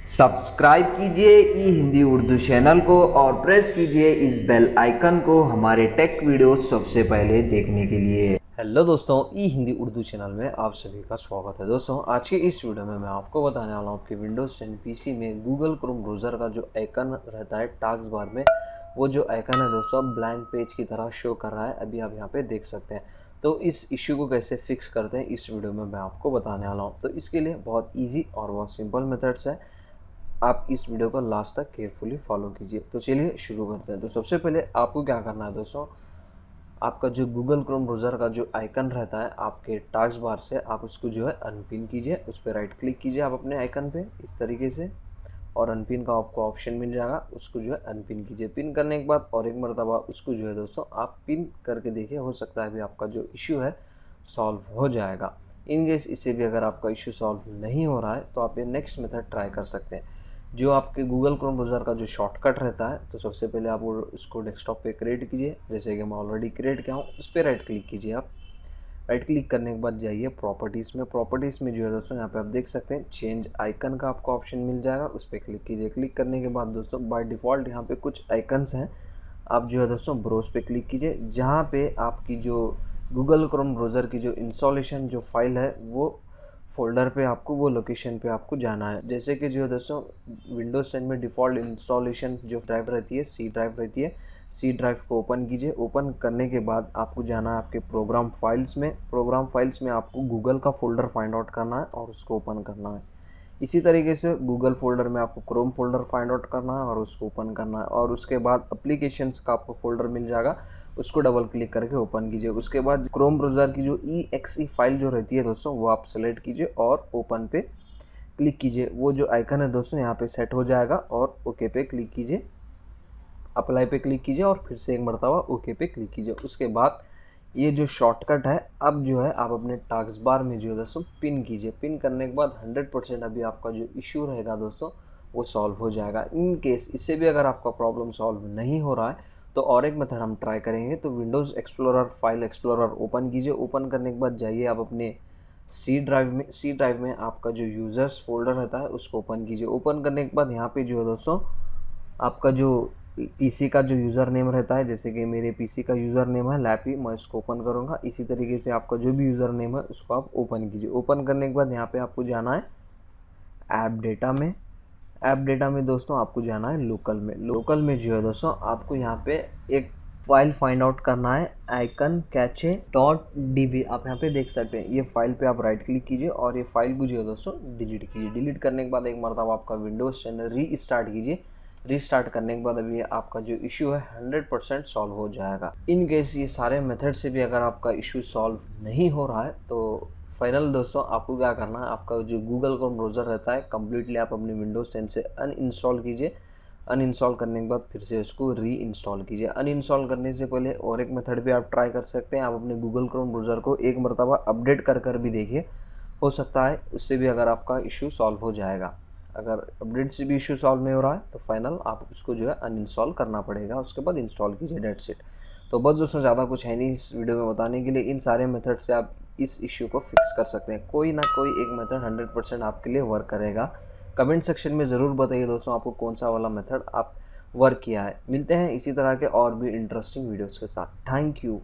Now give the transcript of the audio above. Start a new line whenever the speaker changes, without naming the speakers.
Subscribe कीजिए ई Hindi Urdu channel को और प्रेस कीजिए इस बेल आइकन को हमारे टेक वीडियोस सबसे पहले देखने के लिए।
हेलो दोस्तों, ई हिंदी उर्दू चैनल में आप सभी का स्वागत है। दोस्तों, आज की इस वीडियो में मैं आपको बताने वाला हूँ कि विंडोज़ 10 पीसी में गूगल क्रोम ब्राउज़र का जो आइकन रहता है टास्क बार में, वो जो आइकन है दोस्तों ब्लैंक पेज की तरह शो कर रहा है। अभी आप यहाँ पे देख सकते हैं। तो इस इश्यू को कैसे फिक्स करते हैं इस वीडियो में मैं आपको बताने वाला हूँ। तो इसके लिए बहुत ईजी और बहुत सिंपल मेथड्स है। आप इस वीडियो को लास्ट तक केयरफुली फॉलो कीजिए। तो चलिए शुरू करते हैं। तो सबसे पहले आपको क्या करना है दोस्तों, आपका जो गूगल क्रोम ब्राउज़र का जो आइकन रहता है आपके टास्क बार से, आप उसको जो है अनपिन कीजिए। उस पर राइट क्लिक कीजिए आप अपने आइकन पे इस तरीके से, और अनपिन का आपको ऑप्शन मिल जाएगा। उसको जो है अनपिन कीजिए। पिन करने के बाद और एक मरतबा उसको जो है दोस्तों आप पिन करके देखिए, हो सकता है अभी आपका जो इश्यू है सॉल्व हो जाएगा। इन केस इससे भी अगर आपका इश्यू सॉल्व नहीं हो रहा है तो आप ये नेक्स्ट मेथड ट्राई कर सकते हैं। जो आपके गूगल क्रोम ब्राउज़र का जो शॉर्टकट रहता है, तो सबसे पहले आप उसको डेस्कटॉप पे क्रिएट कीजिए। जैसे कि मैं ऑलरेडी क्रिएट किया हूँ, उस पर राइट क्लिक कीजिए। आप राइट क्लिक करने के बाद जाइए प्रॉपर्टीज़ में। प्रॉपर्टीज़ में जो है दोस्तों यहाँ पे आप देख सकते हैं चेंज आइकन का आपको ऑप्शन मिल जाएगा, उस पर क्लिक कीजिए। क्लिक करने के बाद दोस्तों बाय डिफ़ॉल्ट यहाँ पे कुछ आइकन्स हैं, आप जो है दोस्तों ब्राउज़ पे क्लिक कीजिए। जहाँ पे आपकी जो गूगल क्रोम ब्राउज़र की जो इंस्टॉलेशन जो फाइल है वो फ़ोल्डर पे आपको, वो लोकेशन पे आपको जाना है। जैसे कि जो है दोस्तों विंडोज़ 10 में डिफ़ॉल्ट इंस्टॉलेशन जो ड्राइव रहती है सी ड्राइव रहती है, सी ड्राइव को ओपन कीजिए। ओपन करने के बाद आपको जाना है आपके प्रोग्राम फाइल्स में। प्रोग्राम फाइल्स में आपको गूगल का फ़ोल्डर फाइंड आउट करना है और उसको ओपन करना है। इसी तरीके से गूगल फ़ोल्डर में आपको क्रोम फ़ोल्डर फाइंड आउट करना है और उसको ओपन करना है, और उसके बाद एप्लीकेशंस का आपको फ़ोल्डर मिल जाएगा, उसको डबल क्लिक करके ओपन कीजिए। उसके बाद क्रोम ब्राउज़र की जो EXE फाइल जो रहती है दोस्तों, वो आप सेलेक्ट कीजिए और ओपन पे क्लिक कीजिए। वो जो आइकन है दोस्तों यहाँ पे सेट हो जाएगा, और ओके पे क्लिक कीजिए, अप्लाई पे क्लिक कीजिए और फिर से एक मरतबा ओके पे क्लिक कीजिए। उसके बाद ये जो शॉर्टकट है अब जो है आप अपने टास्क बार में जो है दोस्तों पिन कीजिए। पिन करने के बाद 100% अभी आपका जो इश्यू रहेगा दोस्तों वो सॉल्व हो जाएगा। इन केस इससे भी अगर आपका प्रॉब्लम सॉल्व नहीं हो रहा है तो और एक मेथड हम ट्राई करेंगे। तो Windows explorer file explorer open कीजिए। ओपन करने के बाद जाइए आप अपने सी ड्राइव में आपका जो यूज़र्स फोल्डर रहता है उसको ओपन कीजिए। ओपन करने के बाद यहाँ पे जो है दोस्तों आपका जो पीसी का जो यूज़र नेम रहता है, जैसे कि मेरे पीसी का यूज़र नेम है लैपी, मैं इसको ओपन करूँगा। इसी तरीके से आपका जो भी यूज़र नेम है उसको आप ओपन कीजिए। ओपन करने के बाद यहाँ पे आपको जाना है ऐप डेटा में। ऐप डेटा में दोस्तों आपको जाना है लोकल में। लोकल में जो है दोस्तों आपको यहाँ पे एक फाइल फाइंड आउट करना है, आइकन कैचे .db। आप यहाँ पे देख सकते हैं, ये फाइल पे आप राइट क्लिक कीजिए और ये फाइल को जो है दोस्तों डिलीट कीजिए। डिलीट करने के बाद एक मरतबा आपका विंडोज़ 10 रीस्टार्ट कीजिए। रीस्टार्ट करने के बाद अभी आपका जो इशू है 100% सॉल्व हो जाएगा। इन केस ये सारे मेथड से भी अगर आपका इशू सॉल्व नहीं हो रहा है तो फाइनल दोस्तों आपको क्या करना है, आपका जो गूगल क्रोम ब्राउज़र रहता है कम्प्लीटली आप अपने विंडोज़ 10 से अनइंस्टॉल कीजिए। अनइंस्टॉल करने के बाद फिर से उसको री इंस्टॉल कीजिए। अनइंस्टॉल करने से पहले और एक मेथड भी आप ट्राई कर सकते हैं। आप अपने गूगल क्रोम ब्राउज़र को एक मरतबा अपडेट कर भी देखिए, हो सकता है उससे भी अगर आपका इशू सॉल्व हो जाएगा। अगर अपडेट से भी इशू सॉल्व नहीं हो रहा है तो फाइनल आप उसको जो है अनइंस्टॉल करना पड़ेगा, उसके बाद इंस्टॉल कीजिए, डेट्स इट। तो बस दोस्तों ज़्यादा कुछ है नहीं इस वीडियो में बताने के लिए। इन सारे मेथड से आप इस इश्यू को फिक्स कर सकते हैं। कोई ना कोई एक मेथड 100% आपके लिए वर्क करेगा। कमेंट सेक्शन में ज़रूर बताइए दोस्तों आपको कौन सा वाला मेथड आप वर्क किया है। मिलते हैं इसी तरह के और भी इंटरेस्टिंग वीडियोज़ के साथ। Thank you.